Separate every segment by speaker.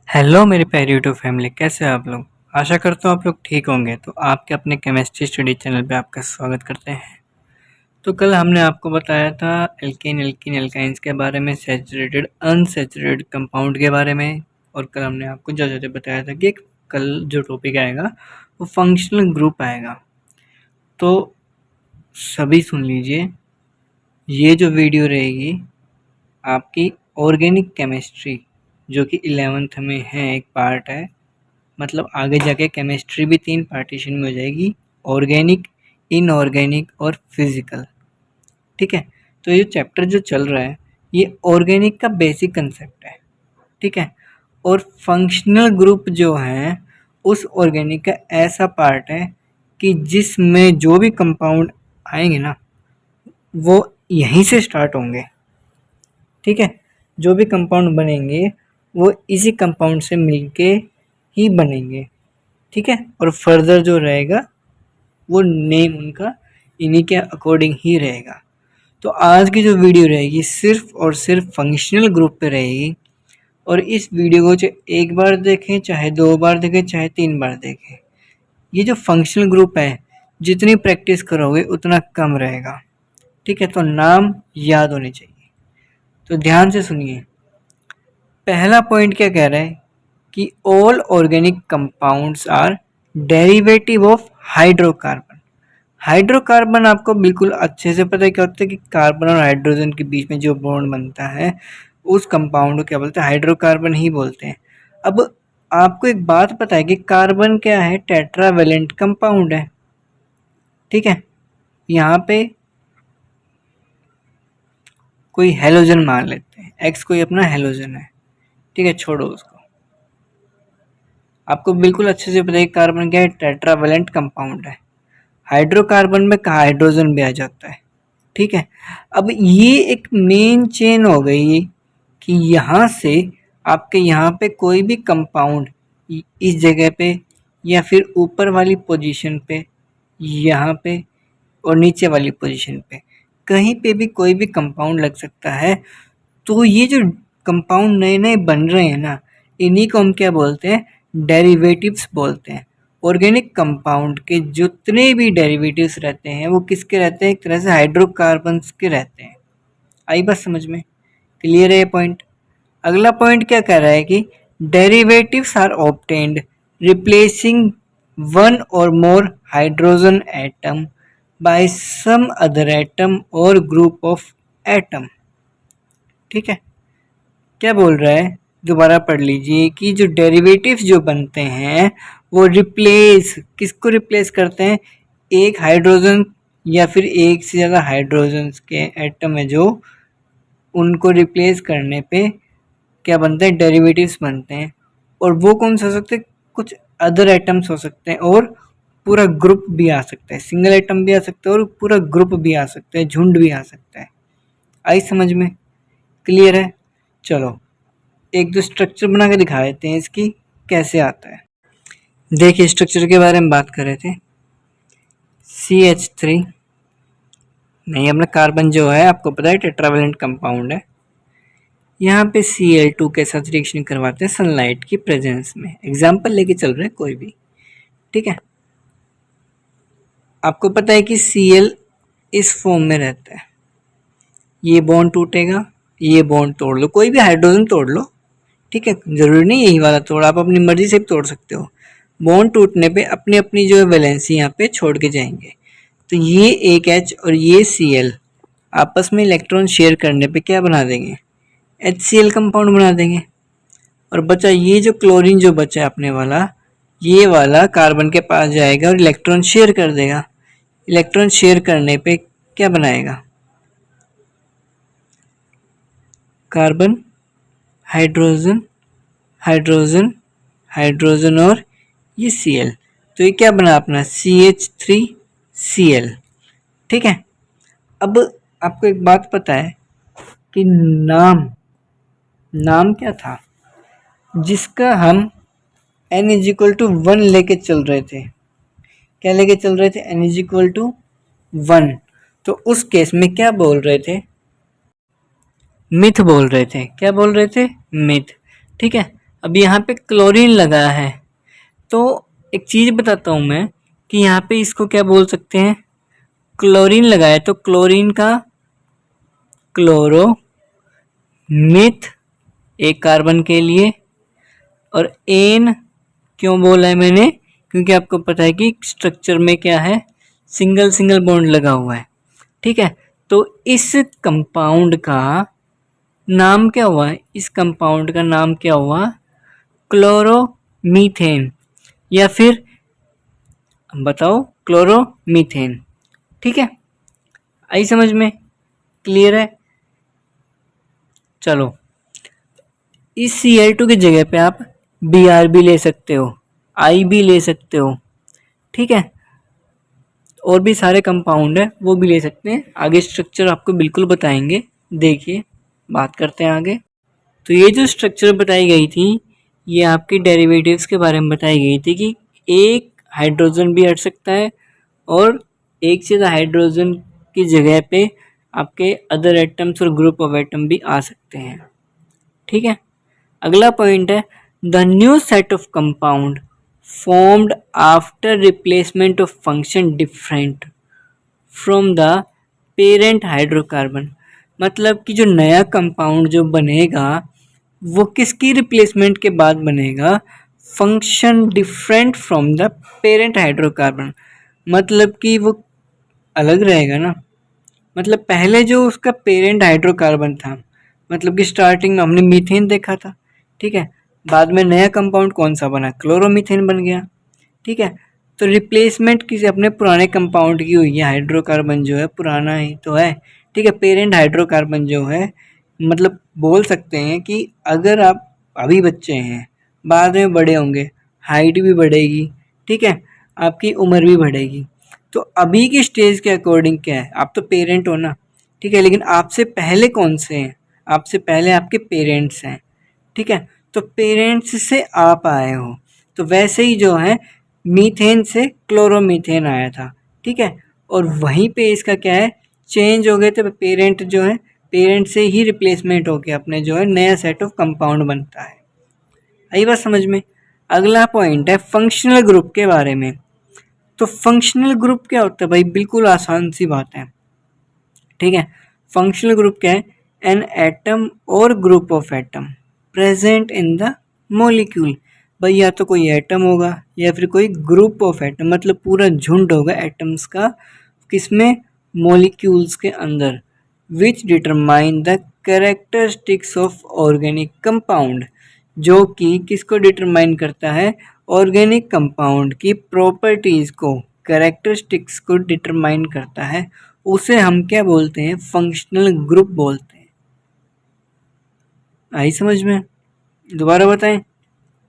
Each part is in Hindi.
Speaker 1: हेलो मेरे प्यारे यूट्यूब फैमिली, कैसे हैं आप लोग। आशा करता हूँ आप लोग ठीक होंगे। तो आपके अपने केमिस्ट्री स्टडी चैनल पे आपका स्वागत करते हैं। तो कल हमने आपको बताया था एल्केन एल्कीन एल्काइंस के बारे में, सैचुरेटेड अनसैचुरेटेड कंपाउंड के बारे में। और कल हमने आपको जैसे बताया था कि कल जो टॉपिक आएगा वो फंक्शनल ग्रुप आएगा। तो सभी सुन लीजिए, ये जो वीडियो रहेगी आपकी ऑर्गेनिक केमिस्ट्री जो कि 11th में है, एक पार्ट है। मतलब आगे जाके केमिस्ट्री भी 3 पार्टीशन में हो जाएगी, ऑर्गेनिक, इनऑर्गेनिक और फिजिकल। ठीक है। तो ये चैप्टर जो चल रहा है ये ऑर्गेनिक का बेसिक कंसेप्ट है। ठीक है। और फंक्शनल ग्रुप जो है उस ऑर्गेनिक का ऐसा पार्ट है कि जिसमें जो भी कंपाउंड आएंगे ना वो यहीं से स्टार्ट होंगे। ठीक है। जो भी कंपाउंड बनेंगे वो इसी कंपाउंड से मिलके ही बनेंगे। ठीक है। और फर्दर जो रहेगा वो नेम उनका इन्हीं के अकॉर्डिंग ही रहेगा। तो आज की जो वीडियो रहेगी सिर्फ और सिर्फ फंक्शनल ग्रुप पे रहेगी। और इस वीडियो को चाहे एक बार देखें, चाहे 2 बार देखें, चाहे 3 बार देखें, ये जो फंक्शनल ग्रुप है जितनी प्रैक्टिस करोगे उतना कम रहेगा। ठीक है। तो नाम याद होने चाहिए। तो ध्यान से सुनिए, पहला पॉइंट क्या कह रहा है कि all organic compounds are derivative of hydrocarbon. Hydrocarbon आपको बिल्कुल अच्छे से पता है क्या होता है कि कार्बन और हाइड्रोजन के बीच में जो बॉन्ड बनता है उस कंपाउंड को क्या बोलते हैं, हाइड्रोकार्बन ही बोलते हैं। अब आपको एक बात पता है कि कार्बन क्या है, टेट्रावेलेंट कंपाउंड है। ठीक है। यहाँ पे कोई हेलोजन मान लेते हैं, एक्स कोई अपना हेलोजन है। ठीक है, छोड़ो उसको। आपको बिल्कुल अच्छे से पता है कार्बन क्या है, टेट्रावेलेंट कंपाउंड है। हाइड्रोकार्बन में कहा हाइड्रोजन भी आ जाता है। ठीक है। अब ये एक मेन चेन हो गई कि यहाँ से आपके यहाँ पे कोई भी कंपाउंड इस जगह पे या फिर ऊपर वाली पोजीशन पे, यहाँ पे और नीचे वाली पोजीशन पे कहीं पे भी कोई भी कंपाउंड लग सकता है। तो ये जो कंपाउंड नए नए बन रहे हैं ना, इन्हीं को हम क्या बोलते हैं, डेरिवेटिव्स बोलते हैं। ऑर्गेनिक कंपाउंड के जितने भी डेरिवेटिव्स रहते हैं वो किसके रहते हैं, एक तरह से हाइड्रोकार्बन्स के रहते हैं। आई बात समझ में, क्लियर है ये पॉइंट। अगला पॉइंट क्या कह रहा है कि derivatives are obtained replacing one or more hydrogen atom by some other atom or group of atom. ठीक है। क्या बोल रहा है, दोबारा पढ़ लीजिए कि जो डेरिवेटिव्स जो बनते हैं वो रिप्लेस, किसको रिप्लेस करते हैं, एक हाइड्रोजन या फिर एक से ज़्यादा हाइड्रोजन के एटम है जो, उनको रिप्लेस करने पे क्या बनते हैं, डेरिवेटिव्स बनते हैं। और वो कौन से हो सकते हैं, कुछ अदर एटम्स हो सकते हैं और पूरा ग्रुप भी आ सकता है, सिंगल एटम भी आ सकता है और पूरा ग्रुप भी आ सकता है, झुंड भी आ सकता है। आई समझ में, क्लियर है। चलो एक दो स्ट्रक्चर बना के दिखा देते हैं इसकी कैसे आता है। देखिए स्ट्रक्चर के बारे में बात कर रहे थे, CH3 नहीं, अपना कार्बन जो है आपको पता है टेट्रावेलेंट कंपाउंड है। यहाँ पे Cl2 के साथ रिएक्शन करवाते हैं सनलाइट की प्रेजेंस में। एग्जाम्पल लेके चल रहे हैं कोई भी। ठीक है। आपको पता है कि Cl इस फॉर्म में रहता है, ये बॉन्ड टूटेगा, ये बॉन्ड तोड़ लो, कोई भी हाइड्रोजन तोड़ लो। ठीक है, जरूरी नहीं यही वाला तोड़, आप अपनी मर्जी से भी तोड़ सकते हो। बॉन्ड टूटने पे अपनी अपनी जो है वैलेंसी यहाँ पे छोड़ के जाएंगे। तो ये एक H और ये Cl आपस में इलेक्ट्रॉन शेयर करने पे क्या बना देंगे, HCl कंपाउंड बना देंगे। और बचा ये जो क्लोरीन जो बचा है अपने वाला, ये वाला कार्बन के पास जाएगा और इलेक्ट्रॉन शेयर कर देगा। इलेक्ट्रॉन शेयर करने पे क्या बनाएगा, कार्बन, हाइड्रोजन, हाइड्रोजन, हाइड्रोजन और ये Cl। तो ये क्या बना अपना CH3Cl। ठीक है। अब आपको एक बात पता है कि नाम क्या था जिसका हम n इज इक्वल टू 1 लेके चल रहे थे, क्या लेके चल रहे थे, n इज इक्वल टू 1। तो उस केस में क्या बोल रहे थे, मिथ बोल रहे थे। क्या बोल रहे थे, मिथ। ठीक है। अब यहाँ पे क्लोरीन लगा है, तो एक चीज़ बताता हूँ मैं कि यहाँ पे इसको क्या बोल सकते हैं, क्लोरीन लगा है तो क्लोरीन का क्लोरो मिथ एक कार्बन के लिए, और एन क्यों बोला है मैंने, क्योंकि आपको पता है कि स्ट्रक्चर में क्या है, सिंगल सिंगल बॉन्ड लगा हुआ है। ठीक है, तो इस कंपाउंड का नाम क्या हुआ, इस कंपाउंड का नाम क्या हुआ, क्लोरोमीथेन, या फिर बताओ क्लोरोमीथेन। ठीक है, आई समझ में, क्लियर है। चलो, इस Cl2 की जगह पे आप Br भी ले सकते हो, I भी ले सकते हो। ठीक है, और भी सारे कंपाउंड है वो भी ले सकते हैं, आगे स्ट्रक्चर आपको बिल्कुल बताएंगे। देखिए, बात करते हैं आगे। तो ये जो स्ट्रक्चर बताई गई थी, ये आपके डेरिवेटिव्स के बारे में बताई गई थी कि एक हाइड्रोजन भी हट सकता है और एक से ज़्यादा हाइड्रोजन की जगह पे आपके अदर एटम्स और ग्रुप ऑफ एटम भी आ सकते हैं। ठीक है, अगला पॉइंट है the new set of compound formed after replacement of function different from the parent hydrocarbon. मतलब कि जो नया कंपाउंड जो बनेगा वो किसकी रिप्लेसमेंट के बाद बनेगा, function different from the parent hydrocarbon. मतलब कि वो अलग रहेगा ना, मतलब पहले जो उसका पेरेंट हाइड्रोकार्बन था, मतलब कि स्टार्टिंग में हमने मीथेन देखा था। ठीक है, बाद में नया कंपाउंड कौन सा बना, क्लोरोमीथेन बन गया। ठीक है, तो रिप्लेसमेंट किसी अपने पुराने कंपाउंड की हुई है, हाइड्रोकार्बन जो है पुराना ही तो है। ठीक है, पेरेंट हाइड्रोकार्बन जो है, मतलब बोल सकते हैं कि अगर आप अभी बच्चे हैं, बाद में बड़े होंगे, हाइट भी बढ़ेगी, ठीक है, आपकी उम्र भी बढ़ेगी, तो अभी की स्टेज के अकॉर्डिंग क्या है, आप तो पेरेंट हो ना। ठीक है, लेकिन आपसे पहले कौन से हैं, आपसे पहले आपके पेरेंट्स हैं। ठीक है, तो पेरेंट्स से आप आए हो, तो वैसे ही जो है मीथेन से क्लोरोमीथेन आया था। ठीक है, और वहीं पे इसका क्या है, चेंज हो गए थे, पेरेंट जो है, पेरेंट से ही रिप्लेसमेंट होके अपने जो है नया सेट ऑफ कंपाउंड बनता है। आई बात समझ में। अगला पॉइंट है फंक्शनल ग्रुप के बारे में। तो फंक्शनल ग्रुप क्या होता है भाई, बिल्कुल आसान सी बात है। ठीक है, फंक्शनल ग्रुप क्या है, an atom or group of atom present in the molecule. भाई या तो कोई एटम होगा या फिर कोई ग्रुप ऑफ एटम, मतलब पूरा झुंड होगा एटम्स का, किसमें, मॉलिक्यूल्स के अंदर, विच determine the characteristics of organic compound, जो कि किसको डिटरमाइन करता है, ऑर्गेनिक कंपाउंड की प्रॉपर्टीज को, कैरेक्टरिस्टिक्स को डिटरमाइन करता है, उसे हम क्या बोलते हैं, फंक्शनल ग्रुप बोलते हैं। आई समझ में, दोबारा बताएं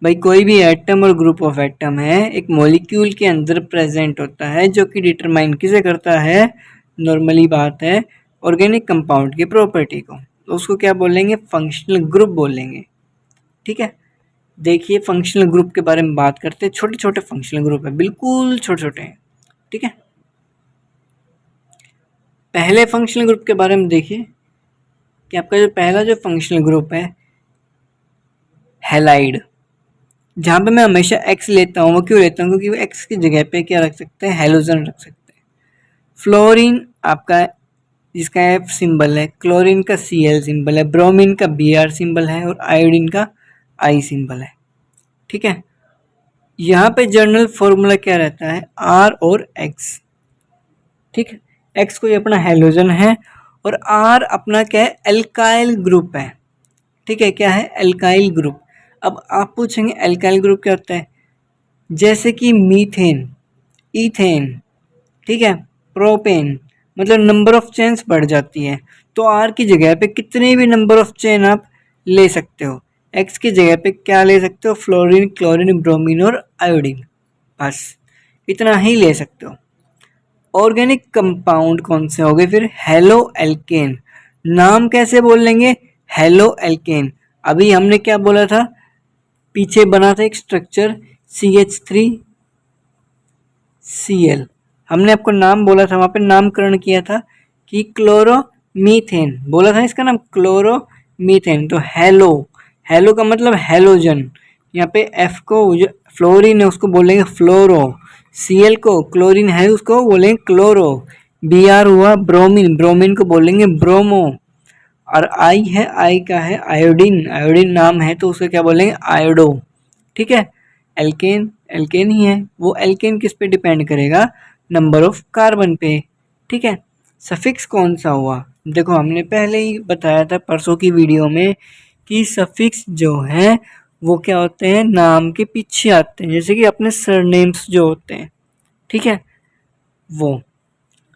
Speaker 1: भाई, कोई भी atom or group of atom है एक मॉलिक्यूल के अंदर प्रेजेंट होता है, जो कि डिटरमाइन किसे करता है, नॉर्मली बात है ऑर्गेनिक कंपाउंड की प्रॉपर्टी को, तो उसको क्या बोलेंगे, फंक्शनल ग्रुप बोलेंगे। ठीक है, देखिए फंक्शनल ग्रुप के बारे में बात करते हैं, छोटे छोटे फंक्शनल ग्रुप है, बिल्कुल छोटे छोटे हैं। ठीक है, पहले फंक्शनल ग्रुप के बारे में देखिए कि आपका जो पहला जो फंक्शनल ग्रुप है हैलाइड, जहाँ पे मैं हमेशा एक्स लेता हूँ, वो क्यों लेता हूँ, क्योंकि वो एक्स की जगह पे क्या रख सकते हैं, हेलोजन रख सकते हैं। फ्लोरीन आपका जिसका एफ सिंबल है, क्लोरीन का Cl सिंबल है, ब्रोमीन का Br सिंबल है, और आयोडीन का I सिंबल है। ठीक है, यहाँ पे जर्नल फॉर्मूला क्या रहता है, R और X। ठीक है, X कोई अपना हेलोजन है और R अपना क्या है, एल्काइल ग्रुप है। ठीक है, क्या है, एल्काइल ग्रुप। अब आप पूछेंगे एल्काइल ग्रुप क्या होता है, जैसे कि मीथेन, इथेन, ठीक है, प्रोपेन, मतलब नंबर ऑफ चेन्स बढ़ जाती है, तो आर की जगह पे कितने भी नंबर ऑफ चेन आप ले सकते हो, एक्स की जगह पे क्या ले सकते हो, फ्लोरीन, क्लोरीन, ब्रोमीन और आयोडीन, बस इतना ही ले सकते हो। ऑर्गेनिक कंपाउंड कौन से हो गए फिर, हेलो एल्केन। नाम कैसे बोल लेंगे, हेलो एल्केन। अभी हमने क्या बोला था, पीछे बना था एक स्ट्रक्चर CH3Cl, हमने आपको नाम बोला था, वहाँ पे नामकरण किया था कि क्लोरोमीथेन, बोला था इसका नाम क्लोरोमीथेन, तो हेलो, हेलो का मतलब हेलोजन, यहाँ पे एफ को जो फ्लोरीन है उसको बोलेंगे फ्लोरो, सीएल को क्लोरीन है उसको बोलेंगे क्लोरो, बीआर हुआ ब्रोमीन, ब्रोमीन को बोलेंगे ब्रोमो, और आई है, आई का है आयोडीन, आयोडीन नाम है तो उसको क्या बोलेंगे आयोडो। ठीक है, एल्केन एल्केन ही है, वो एल्केन किस पे डिपेंड करेगा, नंबर ऑफ कार्बन पे। ठीक है, सफिक्स कौन सा हुआ, देखो हमने पहले ही बताया था परसों की वीडियो में कि सफिक्स जो है वो क्या होते हैं, नाम के पीछे आते हैं, जैसे कि अपने सरनेम्स जो होते हैं। ठीक है, वो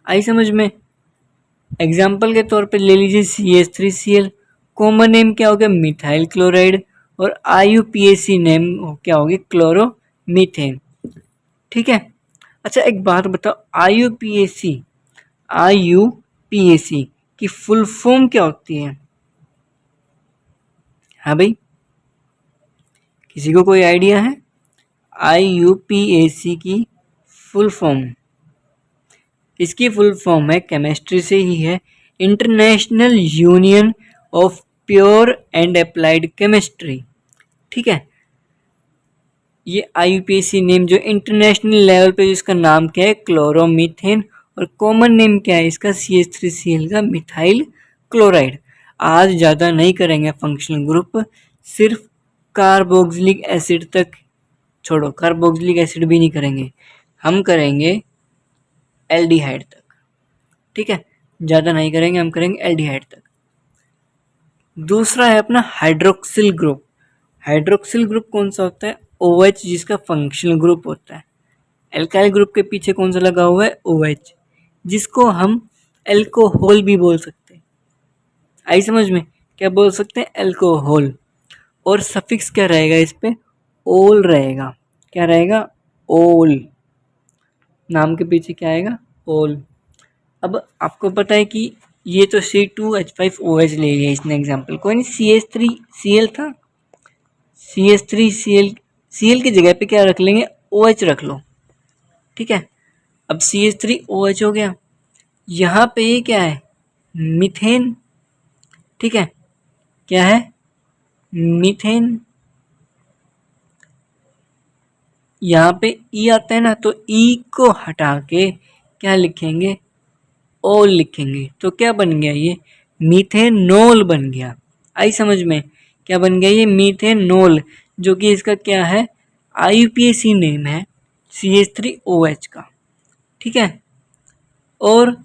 Speaker 1: आई समझ में। एग्जाम्पल के तौर पे ले लीजिए CH3Cl, कॉमन नेम क्या हो गया मिथाइल क्लोराइड, और IUPAC नेम क्या होगी क्लोरोमीथेन। ठीक है, अच्छा एक बात बताओ, IUPAC की फुल फॉर्म क्या होती है, हाँ भाई किसी को कोई आइडिया है, IUPAC की फुल फॉर्म, इसकी फुल फॉर्म है, केमिस्ट्री से ही है, international union of pure and applied chemistry. ठीक है, ये IUPAC नेम जो इंटरनेशनल लेवल पे जिसका नाम क्या है क्लोरोमीथेन, और कॉमन नेम क्या है इसका CH3Cl का मिथाइल क्लोराइड। आज ज़्यादा नहीं करेंगे फंक्शनल ग्रुप, सिर्फ कार्बोक्सिलिक एसिड तक, छोड़ो कार्बोक्सिलिक एसिड भी नहीं करेंगे, हम करेंगे एल्डिहाइड तक। ठीक है, ज़्यादा नहीं करेंगे, हम करेंगे एल्डिहाइड तक। दूसरा है अपना हाइड्रोक्सिल ग्रुप। हाइड्रोक्सिल ग्रुप कौन सा होता है, OH जिसका फंक्शनल ग्रुप होता है। एल्काइल ग्रुप के पीछे कौन सा लगा हुआ है OH, जिसको हम एल्कोहल भी बोल सकते हैं। आई समझ में, क्या बोल सकते हैं एल्कोहल, और सफिक्स क्या रहेगा इस पे ओल रहेगा, क्या रहेगा ओल, नाम के पीछे क्या आएगा ओल। अब आपको पता है कि ये तो C2H5OH ले लिया इसने एग्जाम्पल, कोई नहीं CH3Cl था, CH3Cl की जगह पे क्या रख लेंगे OH रख लो। ठीक है, अब CH3OH हो गया, यहाँ पे ये क्या है मीथेन। ठीक है, क्या है मीथेन, यहाँ पे ई आता है ना, तो ई को हटा के क्या लिखेंगे ओल लिखेंगे, तो क्या बन गया ये मीथेनॉल बन गया। आई समझ में, क्या बन गया ये मीथेनॉल, जो कि इसका क्या है IUPAC नेम है CH3OH का। ठीक है, और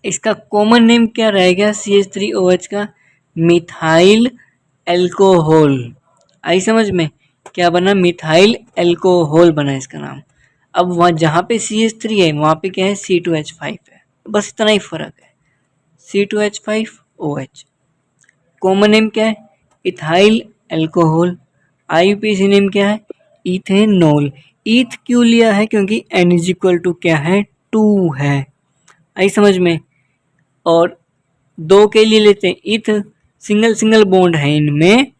Speaker 1: इसका कॉमन नेम क्या रहेगा CH3OH का मिथाइल एल्कोहल। आई समझ में, क्या बना मिथाइल एल्कोहल बना इसका नाम। अब वहाँ जहाँ पे CH3 है वहाँ पे क्या है C2H5 है, बस इतना ही फर्क है, C2H5OH। कॉमन नेम क्या है इथाइल एल्कोहल, IUPAC नेम क्या है इथेनॉल। ईथ क्यों लिया है, क्योंकि N इज इक्वल टू क्या है 2 है। आई समझ में, और दो के लिए लेते हैं इथ, सिंगल सिंगल बॉन्ड है इनमें,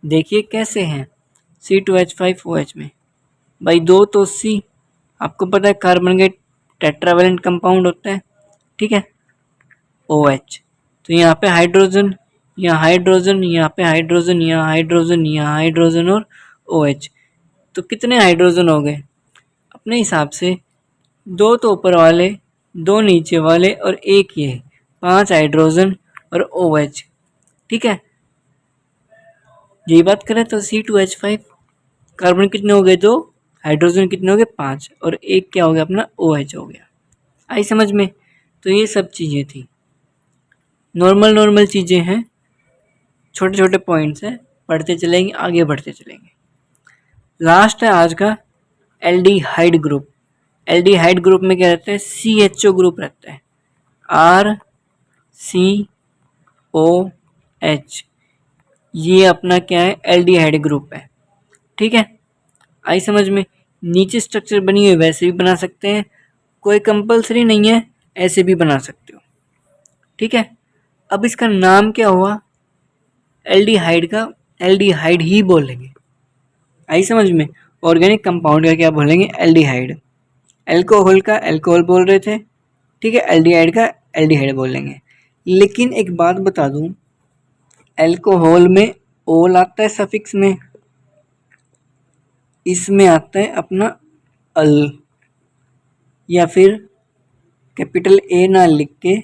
Speaker 1: देखिए कैसे हैं C2H5OH में, भाई दो तो C, आपको पता है कार्बन के टेट्रावेलेंट कंपाउंड होता है। ठीक है, OH, तो यहाँ पे हाइड्रोजन, यहाँ हाइड्रोजन, यहाँ पे हाइड्रोजन, यहाँ हाइड्रोजन, यहाँ हाइड्रोजन और OH, तो कितने हाइड्रोजन हो गए अपने हिसाब से, दो तो ऊपर वाले, दो नीचे वाले और एक ये, 5 हाइड्रोजन और OH। ठीक है, यही बात करें तो C2H5 कार्बन कितने हो गए 2, हाइड्रोजन कितने हो गए 5, और एक क्या हो गया अपना OH हो गया। आई समझ में, तो ये सब चीज़ें थी, नॉर्मल चीज़ें हैं, छोटे छोटे पॉइंट्स हैं, पढ़ते चलेंगे आगे बढ़ते चलेंगे। लास्ट है आज का एल्डिहाइड ग्रुप। एल्डिहाइड ग्रुप में क्या रहता है CHO ग्रुप रहता है, RCOH, ये अपना क्या है एल्डिहाइड ग्रुप है। ठीक है, आई समझ में, नीचे स्ट्रक्चर बनी हुई वैसे भी बना सकते हैं, कोई कंपलसरी नहीं है, ऐसे भी बना सकते हो। ठीक है, अब इसका नाम क्या हुआ एल्डिहाइड का, एल्डिहाइड ही बोलेंगे। आई समझ में, ऑर्गेनिक कंपाउंड का क्या बोलेंगे एल्डिहाइड, एल्कोहल का एल्कोहल बोल रहे थे। ठीक है, एल्डिहाइड का एल्डिहाइड बोलेंगे। लेकिन एक बात बता दूं, एल्कोहल में ओल आता है सफिक्स में, इसमें आता है अपना अल, या फिर कैपिटल ए ना लिख के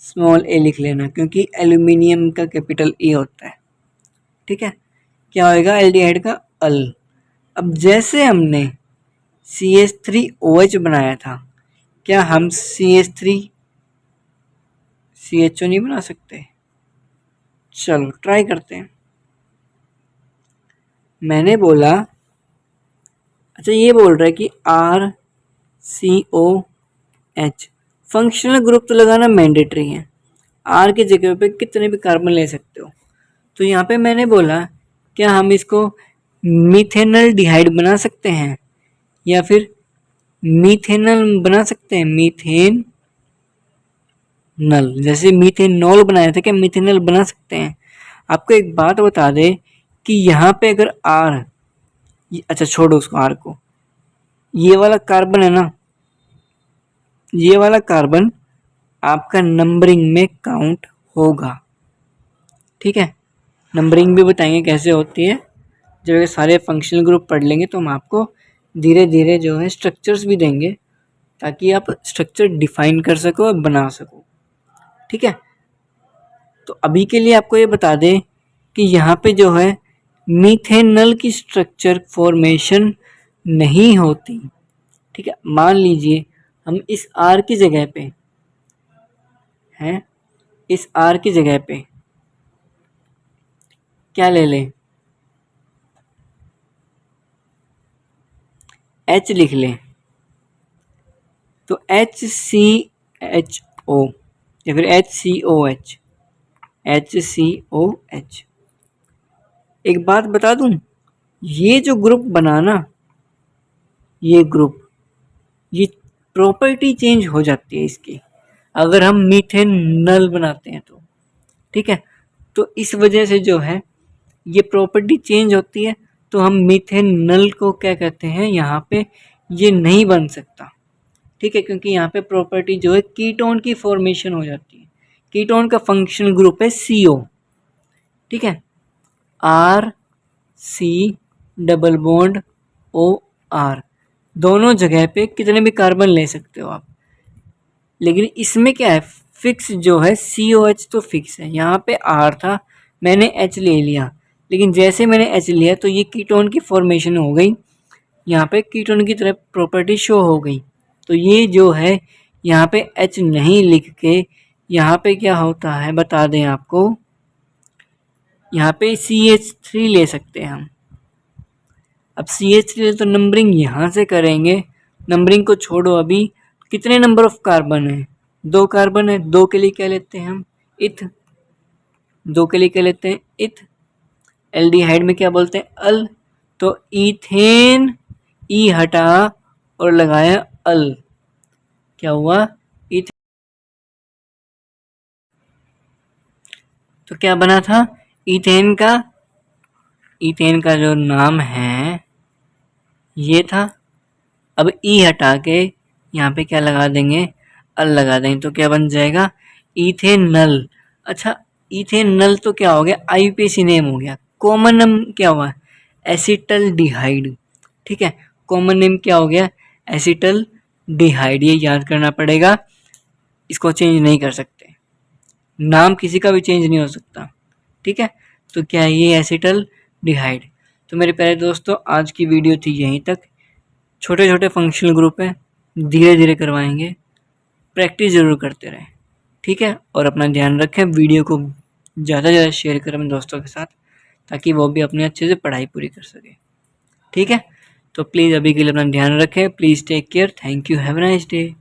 Speaker 1: स्मॉल ए लिख लेना, क्योंकि एल्यूमिनियम का कैपिटल ए होता है। ठीक है, क्या होएगा एल्डिहाइड का अल। अब जैसे हमने CH3OH बनाया था, क्या हम CH3CHO नहीं बना सकते? चलो ट्राई करते हैं। मैंने बोला, अच्छा ये बोल रहा है कि RCOH फंक्शनल ग्रुप तो लगाना मैंडेटरी है, R की जगह पे कितने भी कार्बन ले सकते हो। तो यहाँ पे मैंने बोला क्या हम इसको मीथेनल डिहाइड बना सकते हैं या फिर मीथेनल बना सकते हैं, मीथेन नल, जैसे मीथेनॉल बनाया था, क्या मीथेनल बना सकते हैं? आपको एक बात बता दे कि यहाँ पे अगर R, अच्छा छोड़ो उसको R को, ये वाला कार्बन है ना, ये वाला कार्बन आपका नंबरिंग में काउंट होगा। ठीक है, नंबरिंग भी बताएंगे कैसे होती है, जब ये सारे फंक्शनल ग्रुप पढ़ लेंगे तो हम आपको धीरे धीरे जो है स्ट्रक्चर्स भी देंगे, ताकि आप स्ट्रक्चर डिफाइन कर सको और बना सको। ठीक है, तो अभी के लिए आपको ये बता दें कि यहाँ पे जो है मीथेनल की स्ट्रक्चर फॉर्मेशन नहीं होती। ठीक है, मान लीजिए हम इस R की जगह पे हैं, इस R की जगह पे क्या ले लें, H लिख लें, तो HCHO या फिर HCOH, HCOH। एक बात बता दूं, ये जो ग्रुप बनाना, ये ग्रुप, ये प्रॉपर्टी चेंज हो जाती है इसकी अगर हम मीथेनल बनाते हैं तो। ठीक है, तो इस वजह से जो है ये प्रॉपर्टी चेंज होती है, तो हम मीथेनल को क्या कहते हैं, यहाँ पे ये नहीं बन सकता। ठीक है, क्योंकि यहाँ पे प्रॉपर्टी जो है कीटोन की फॉर्मेशन हो जाती है। कीटोन का फंक्शनल ग्रुप है CO। ठीक है, RC डबल बॉन्ड OR, दोनों जगह पे कितने भी कार्बन ले सकते हो आप, लेकिन इसमें क्या है, फिक्स जो है COH तो फिक्स है। यहाँ पे R था, मैंने H ले लिया, लेकिन जैसे मैंने H लिया तो ये कीटोन की फॉर्मेशन हो गई, यहाँ पे कीटोन की तरफ प्रॉपर्टी शो हो गई। तो ये जो है यहाँ पे H नहीं लिख के यहाँ पे क्या होता है बता दें आपको, यहाँ पे CH3 ले सकते हैं हम। अब CH3 तो नंबरिंग यहाँ से करेंगे, नंबरिंग को छोड़ो, अभी कितने नंबर ऑफ कार्बन है, 2 कार्बन है, 2 के लिए क्या लेते हैं हम, इथ, 2 के लिए क्या लेते हैं, इथ। एल्डिहाइड में क्या बोलते हैं, अल, तो इथेन, ई हटा और लगाया अल, क्या हुआ, इथ। तो क्या बना था, इथेन का, इथेन का जो नाम है ये था। अब ई हटा के यहाँ पे क्या लगा देंगे, अल लगा देंगे, तो क्या बन जाएगा, इथेनल। अच्छा, इथेनल तो क्या हो गया, IUPAC नेम हो गया। कॉमन नेम क्या हुआ, एसिटल डिहाइड। ठीक है, कॉमन नेम क्या हो गया, एसिटल डिहाइड, ये याद करना पड़ेगा, इसको चेंज नहीं कर सकते, नाम किसी का भी चेंज नहीं हो सकता। ठीक है, तो क्या है ये एसिटल डिहाइड। तो मेरे प्यारे दोस्तों, आज की वीडियो थी यहीं तक। छोटे छोटे फंक्शनल ग्रुप हैं, धीरे धीरे करवाएंगे, प्रैक्टिस ज़रूर करते रहें। ठीक है, और अपना ध्यान रखें, वीडियो को ज़्यादा से ज़्यादा शेयर करें अपने दोस्तों के साथ, ताकि वो भी अपने अच्छे से पढ़ाई पूरी कर सके। ठीक है, तो प्लीज़ अभी के लिए अपना ध्यान रखें, please take care, thank you, have a nice day.